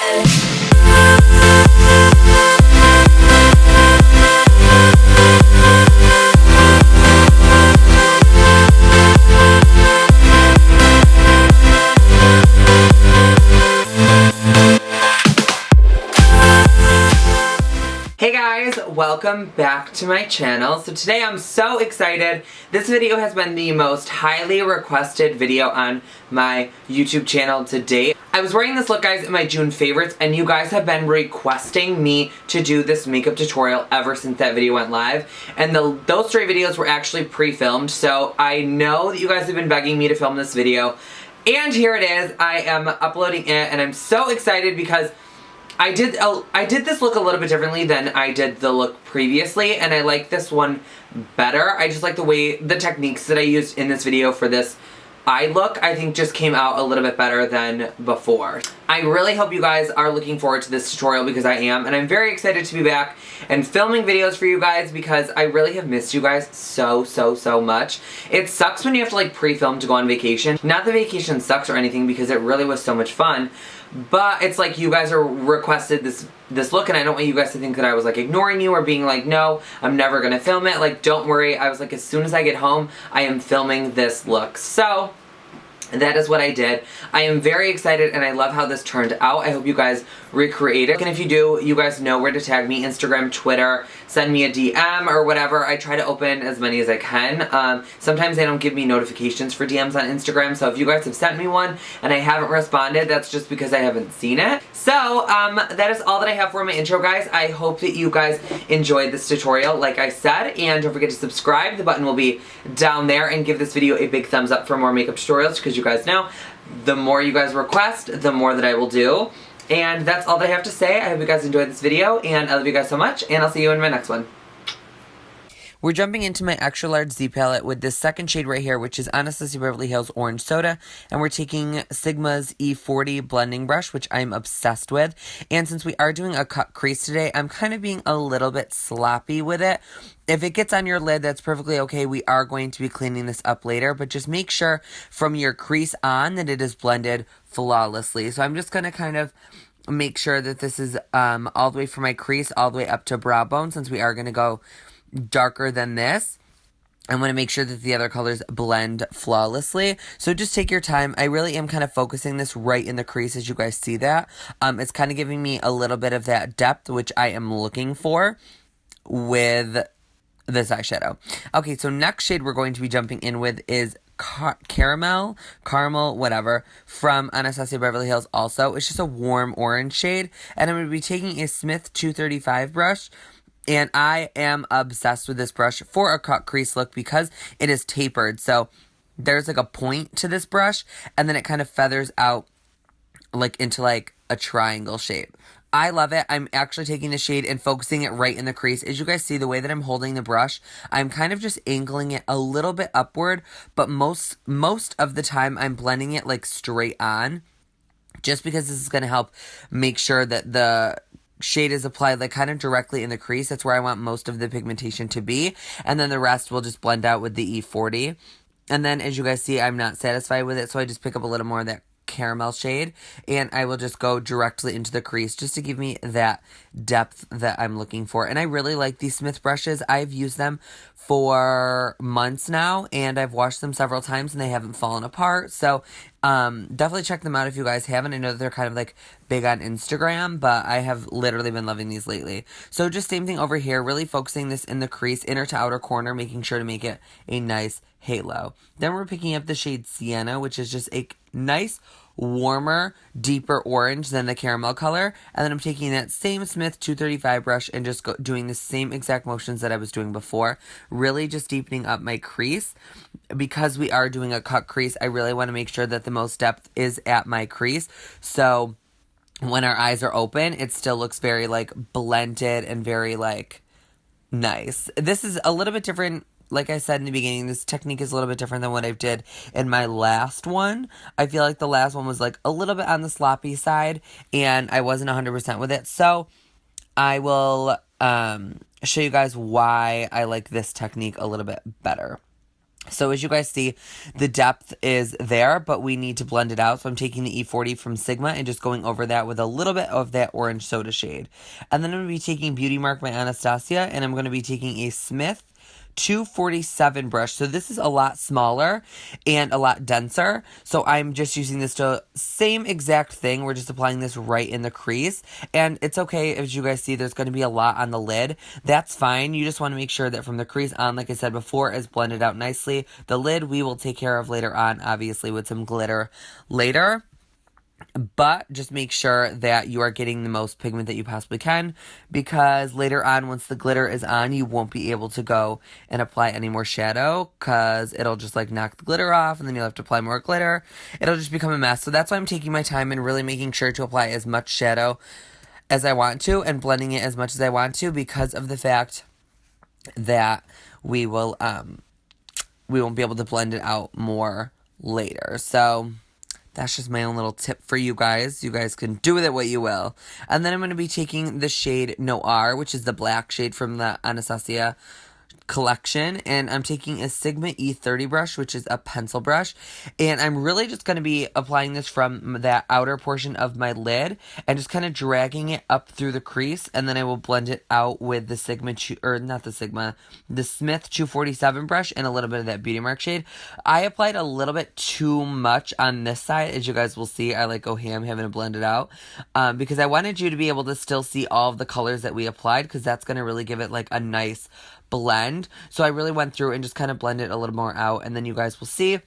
Hey guys, welcome back to my channel. So today I'm so excited. This video has been the most highly requested video on my YouTube channel to date. I was wearing this look, guys, in my June favorites, and you guys have been requesting me to do this makeup tutorial ever since that video went live. And those 3 videos were actually pre-filmed, so I know that you guys have been begging me to film this video. And here it is. I am uploading it, and I'm so excited because I did this look a little bit differently than I did the look previously, and I like this one better. I just like the way, the techniques that I used in this video for this eye look, I think just came out a little bit better than before. I really hope you guys are looking forward to this tutorial because I am, and I'm very excited to be back and filming videos for you guys because I really have missed you guys so much. It sucks when you have to like pre-film to go on vacation. Not that vacation sucks or anything because it really was so much fun, but it's like you guys are requested this look, and I don't want you guys to think that I was like ignoring you or being like, no, I'm never gonna film it. Like, don't worry. I was like, as soon as I get home, I am filming this look. So that is what I did. I am very excited and I love how this turned out. I hope you guys recreate it. And if you do, you guys know where to tag me: Instagram, Twitter, send me a DM or whatever. I try to open as many as I can. Sometimes they don't give me notifications for DMs on Instagram, so if you guys have sent me one and I haven't responded, that's just because I haven't seen it. So, that is all that I have for my intro, guys. I hope that you guys enjoyed this tutorial, like I said, and don't forget to subscribe. The button will be down there, and give this video a big thumbs up for more makeup tutorials, because you guys know, the more you guys request, the more that I will do. And that's all that I have to say. I hope you guys enjoyed this video, and I love you guys so much, and I'll see you in my next one. We're jumping into my extra large Z palette with this second shade right here, which is Anastasia Beverly Hills Orange Soda, and we're taking Sigma's E40 blending brush, which I'm obsessed with. And since we are doing a cut crease today, I'm kind of being a little bit sloppy with it. If it gets on your lid, that's perfectly okay. We are going to be cleaning this up later, but just make sure from your crease on that it is blended flawlessly. So I'm just going to kind of make sure that this is all the way from my crease all the way up to brow bone, since we are going to go darker than this. I want to make sure that the other colors blend flawlessly. So just take your time. I really am kind of focusing this right in the crease, as you guys see that. It's kind of giving me a little bit of that depth, which I am looking for with this eyeshadow. Okay, so next shade we're going to be jumping in with is caramel, whatever, from Anastasia Beverly Hills also. It's just a warm orange shade, and I'm going to be taking a Smith 235 brush. And I am obsessed with this brush for a cut crease look because it is tapered. So there's like a point to this brush, and then it kind of feathers out like into like a triangle shape. I love it. I'm actually taking the shade and focusing it right in the crease. As you guys see, the way that I'm holding the brush, I'm kind of just angling it a little bit upward, but most of the time I'm blending it like straight on, just because this is going to help make sure that the shade is applied like kind of directly in the crease. That's where I want most of the pigmentation to be, and then the rest will just blend out with the E40. And then as you guys see, I'm not satisfied with it, so I just pick up a little more of that caramel shade, and I will just go directly into the crease just to give me that depth that I'm looking for. And I really like these Smith brushes. I've used them for months now, and I've washed them several times and they haven't fallen apart. So definitely check them out if you guys haven't. I know that they're kind of like big on Instagram, but I have literally been loving these lately. So just same thing over here, really focusing this in the crease, inner to outer corner, making sure to make it a nice halo. Then we're picking up the shade Sienna, which is just a nice, warmer, deeper orange than the caramel color. And then I'm taking that same Smith 235 brush and just doing the same exact motions that I was doing before, really just deepening up my crease. Because we are doing a cut crease, I really want to make sure that the most depth is at my crease. So when our eyes are open, it still looks very like blended and very like nice. This is a little bit different. Like I said in the beginning, this technique is a little bit different than what I did in my last one. I feel like the last one was like a little bit on the sloppy side, and I wasn't 100% with it. So I will show you guys why I like this technique a little bit better. So as you guys see, the depth is there, but we need to blend it out. So I'm taking the E40 from Sigma and just going over that with a little bit of that orange soda shade. And then I'm going to be taking Beauty Mark by Anastasia, and I'm going to be taking a Smith 247 brush. So this is a lot smaller and a lot denser. So I'm just using this to same exact thing. We're just applying this right in the crease. And it's okay, as you guys see, there's going to be a lot on the lid. That's fine. You just want to make sure that from the crease on, like I said before, is blended out nicely. The lid we will take care of later on, obviously with some glitter later. But just make sure that you are getting the most pigment that you possibly can, because later on, once the glitter is on, you won't be able to go and apply any more shadow, because it'll just like knock the glitter off, and then you'll have to apply more glitter. It'll just become a mess. So that's why I'm taking my time and really making sure to apply as much shadow as I want to and blending it as much as I want to, because of the fact that we won't be able to blend it out more later. So that's just my own little tip for you guys. You guys can do with it what you will. And then I'm going to be taking the shade Noir, which is the black shade from the Anastasia collection, and I'm taking a Sigma E30 brush, which is a pencil brush, and I'm really just going to be applying this from that outer portion of my lid and just kind of dragging it up through the crease, and then I will blend it out with the the Smith 247 brush and a little bit of that Beauty Mark shade. I applied a little bit too much on this side, as you guys will see. I like go ham having to blend it out because I wanted you to be able to still see all of the colors that we applied, because that's going to really give it like a nice blend. So I really went through and just kind of blended a little more out, and then you guys will see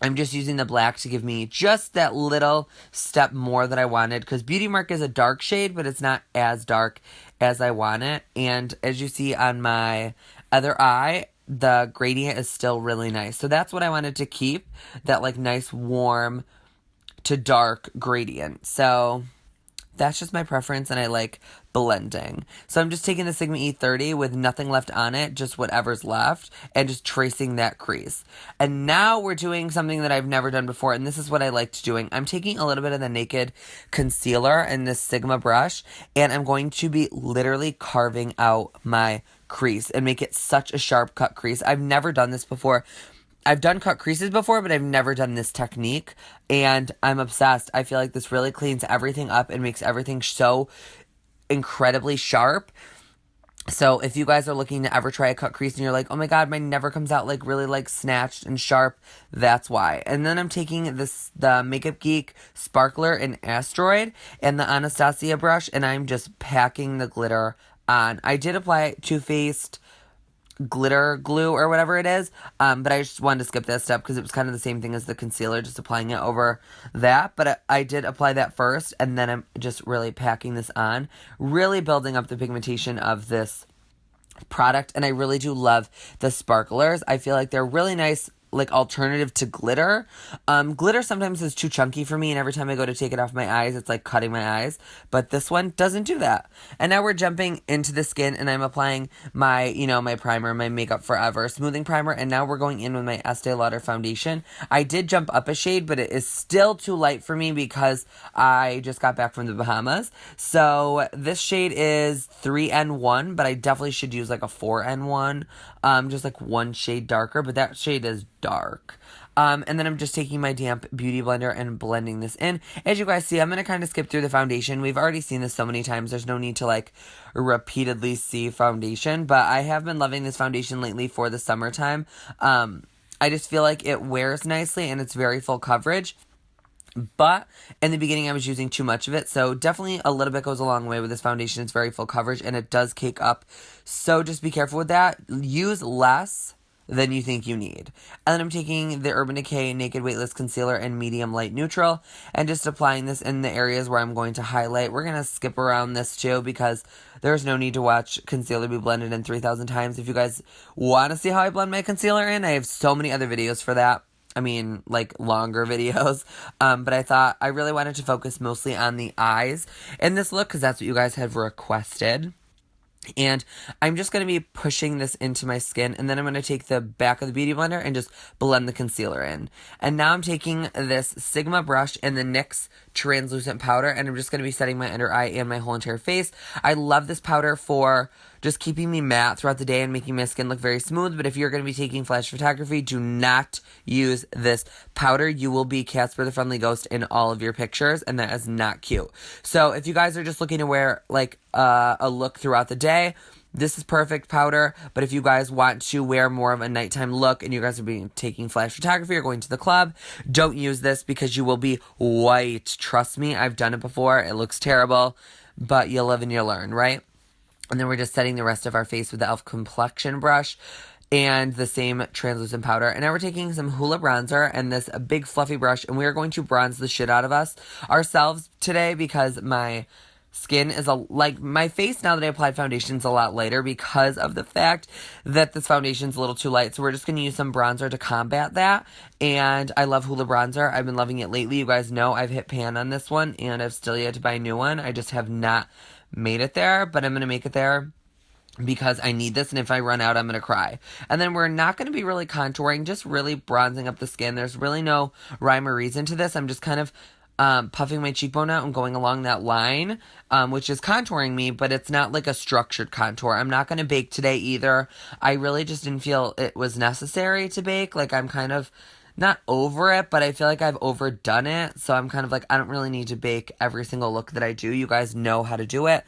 I'm just using the black to give me just that little step more that I wanted, because Beauty Mark is a dark shade, but it's not as dark as I want it. And as you see on my other eye, the gradient is still really nice. So that's what I wanted to keep, that like nice warm to dark gradient. So that's just my preference, and I like blending. So I'm just taking the Sigma E30 with nothing left on it, just whatever's left, and just tracing that crease. And now we're doing something that I've never done before, and this is what I liked doing. I'm taking a little bit of the Naked Concealer in this Sigma brush, and I'm going to be literally carving out my crease and make it such a sharp cut crease. I've never done this before. I've done cut creases before, but I've never done this technique, and I'm obsessed. I feel like this really cleans everything up and makes everything so incredibly sharp. So if you guys are looking to ever try a cut crease and you're like, oh my god, mine never comes out like really like snatched and sharp, that's why. And then I'm taking the MakeupGeek Sparkler in Asteroid and the Anastasia brush, and I'm just packing the glitter on. I did apply Too Faced glitter glue or whatever it is, but I just wanted to skip that step because it was kind of the same thing as the concealer, just applying it over that. But I did apply that first, and then I'm just really packing this on, really building up the pigmentation of this product. And I really do love the sparklers. I feel like they're really nice, like alternative to glitter. Glitter sometimes is too chunky for me, and every time I go to take it off my eyes, it's like cutting my eyes, but this one doesn't do that. And now we're jumping into the skin, and I'm applying my, my primer, my MakeupForever smoothing primer, and now we're going in with my Estee Lauder foundation. I did jump up a shade, but it is still too light for me because I just got back from the Bahamas. So this shade is 3N1, but I definitely should use like a 4N1, just like one shade darker, but that shade is dark. And then I'm just taking my damp beauty blender and blending this in. As you guys see, I'm going to kind of skip through the foundation. We've already seen this so many times. There's no need to like repeatedly see foundation, but I have been loving this foundation lately for the summertime. I just feel like it wears nicely and it's very full coverage. But in the beginning, I was using too much of it. So definitely a little bit goes a long way with this foundation. It's very full coverage and it does cake up. So just be careful with that. Use less than you think you need. And then I'm taking the Urban Decay Naked Weightless Concealer in Medium Light Neutral and just applying this in the areas where I'm going to highlight. We're going to skip around this too because there's no need to watch concealer be blended in 3,000 times. If you guys want to see how I blend my concealer in, I have so many other videos for that. I mean, like longer videos, but I thought I really wanted to focus mostly on the eyes in this look because that's what you guys have requested. And I'm just going to be pushing this into my skin, and then I'm going to take the back of the Beauty Blender and just blend the concealer in. And now I'm taking this Sigma brush and the NYX Translucent Powder, and I'm just going to be setting my under eye and my whole entire face. I love this powder for just keeping me matte throughout the day and making my skin look very smooth. But if you're going to be taking flash photography, do not use this powder. You will be Casper the Friendly Ghost in all of your pictures, and that is not cute. So if you guys are just looking to wear like a look throughout the day, this is perfect powder. But if you guys want to wear more of a nighttime look and you guys are taking flash photography or going to the club, don't use this because you will be white. Trust me, I've done it before. It looks terrible, but you live and you learn, right? And then we're just setting the rest of our face with the e.l.f. complexion brush and the same translucent powder. And now we're taking some Hoola bronzer and this big fluffy brush, and we are going to bronze the shit out of ourselves today because my skin is like my face now that I applied foundation is a lot lighter because of the fact that this foundation's a little too light. So we're just going to use some bronzer to combat that. And I love Hoola bronzer. I've been loving it lately. You guys know I've hit pan on this one and I've still yet to buy a new one. I just have not made it there, but I'm going to make it there because I need this, and if I run out, I'm going to cry. And then we're not going to be really contouring, just really bronzing up the skin. There's really no rhyme or reason to this. I'm just kind of puffing my cheekbone out and going along that line, which is contouring me, but it's not like a structured contour. I'm not going to bake today either. I really just didn't feel it was necessary to bake. Like, I'm kind of not over it, but I feel like I've overdone it. So I'm kind of like, I don't really need to bake every single look that I do. You guys know how to do it.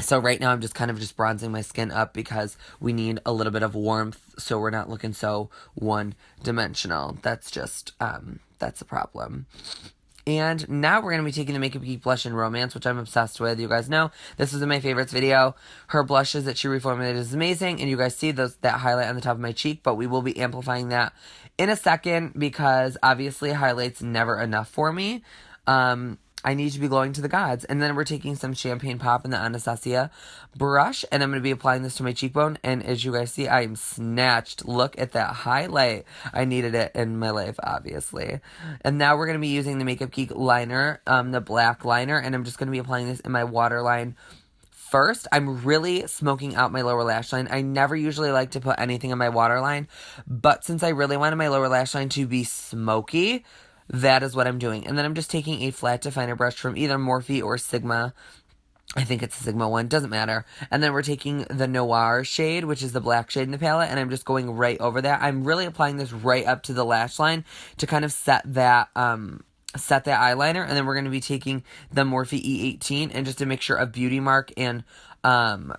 So right now I'm just kind of just bronzing my skin up because we need a little bit of warmth so we're not looking so one-dimensional. That's just, that's a problem. And now we're going to be taking the MakeupGeek Blush in Romance, which I'm obsessed with. You guys know this is in my favorites video. Her blushes that she reformulated is amazing, and you guys see that highlight on the top of my cheek, but we will be amplifying that in a second because obviously highlight's never enough for me. I need to be glowing to the gods. And then we're taking some Champagne Pop in the Anastasia brush, and I'm going to be applying this to my cheekbone. And as you guys see, I am snatched. Look at that highlight. I needed it in my life, obviously. And now we're going to be using the MakeupGeek liner, the black liner, and I'm just going to be applying this in my waterline first. I'm really smoking out my lower lash line. I never usually like to put anything in my waterline, but since I really wanted my lower lash line to be smoky, that is what I'm doing. And then I'm just taking a flat definer brush from either Morphe or Sigma. I think it's a Sigma one. Doesn't matter. And then we're taking the Noir shade, which is the black shade in the palette, and I'm just going right over that. I'm really applying this right up to the lash line to kind of set that eyeliner. And then we're going to be taking the Morphe E18 and just a mixture of Beauty Mark and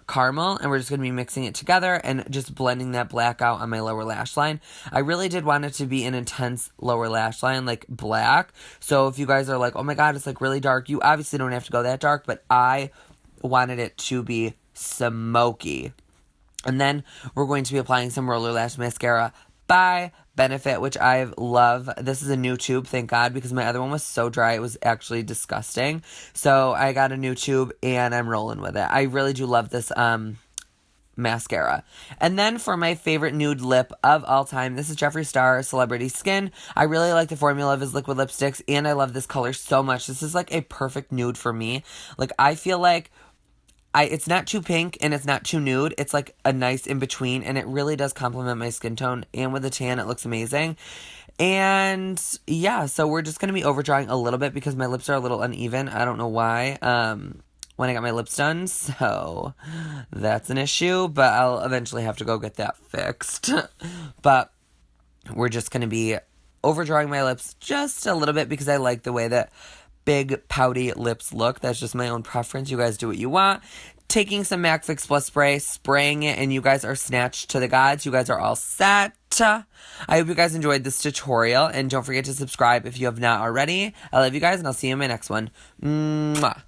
caramel, and we're just going to be mixing it together and just blending that black out on my lower lash line. I really did want it to be an intense lower lash line, like black. So if you guys are like, oh my god, it's like really dark, you obviously don't have to go that dark, but I wanted it to be smoky. And then we're going to be applying some roller lash mascara by Benefit, which I love. This is a new tube, thank God, because my other one was so dry, it was actually disgusting. So I got a new tube, and I'm rolling with it. I really do love this mascara. And then for my favorite nude lip of all time, this is Jeffree Star Celebrity Skin. I really like the formula of his liquid lipsticks, and I love this color so much. This is like a perfect nude for me. Like, I feel like it's not too pink and it's not too nude. It's like a nice in between, and it really does complement my skin tone, and with the tan it looks amazing. And yeah, so we're just going to be overdrawing a little bit because my lips are a little uneven. I don't know why when I got my lips done, so that's an issue, but I'll eventually have to go get that fixed. But we're just going to be overdrawing my lips just a little bit because I like the way that big pouty lips look. That's just my own preference. You guys do what you want. Taking some MAC Fix Plus spray, spraying it, and you guys are snatched to the gods. You guys are all set. I hope you guys enjoyed this tutorial, and don't forget to subscribe if you have not already. I love you guys, and I'll see you in my next one. Mwah.